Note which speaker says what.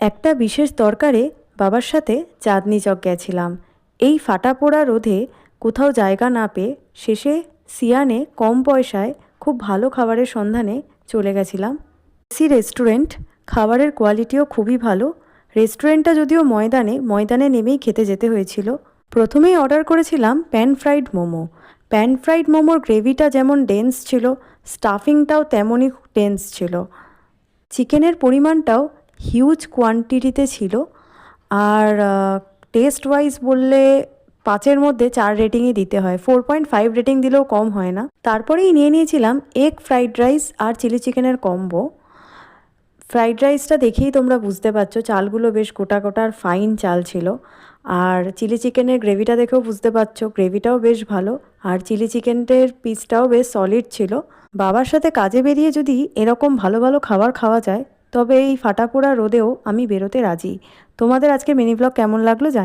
Speaker 1: একটা বিশেষ দরকারে বাবার সাথে চাঁদনি চক গেছিলাম। এই ফাটা পোড়া রোদে কোথাও জায়গা না পেয়ে শেষে সিয়ানে কম পয়সায় খুব ভালো খাবারের সন্ধানে চলে গেছিলাম। এসি রেস্টুরেন্ট, খাবারের কোয়ালিটিও খুবই ভালো। রেস্টুরেন্টটা যদিও ময়দানে নেমেই খেতে যেতে হয়েছিল। প্রথমেই অর্ডার করেছিলাম pan fried momo. Pan fried মোমোর গ্রেভিটা যেমন ডেন্স ছিল, স্টাফিংটাও তেমনই ডেন্স ছিল। চিকেনের পরিমাণটাও হিউজ কোয়ান্টিটিতে ছিল। আর টেস্ট ওয়াইজ বললে 5-এর মধ্যে 4 রেটিংই দিতে হয়, 4.5 রেটিং দিলেও কম হয় না। তারপরেই নিয়ে নিয়েছিলাম এগ ফ্রাইড রাইস আর চিলি চিকেনের কম্বো। ফ্রাইড রাইসটা দেখেই তোমরা বুঝতে পারছো চালগুলো বেশ গোটা গোটা আর ফাইন চাল ছিল। আর চিলি চিকেনের গ্রেভিটা দেখেও বুঝতে পারছো গ্রেভিটাও বেশ ভালো, আর চিলি চিকেনের পিসটাও বেশ সলিড ছিল। বাবার সাথে কাজে বেরিয়ে যদি এরকম ভালো ভালো খাবার খাওয়া যায় তবে এই ফাটা পোড়া রোদেও আমি বেরোতে রাজি। তোমাদের আজকে মিনি ব্লগ কেমন লাগলো জানি।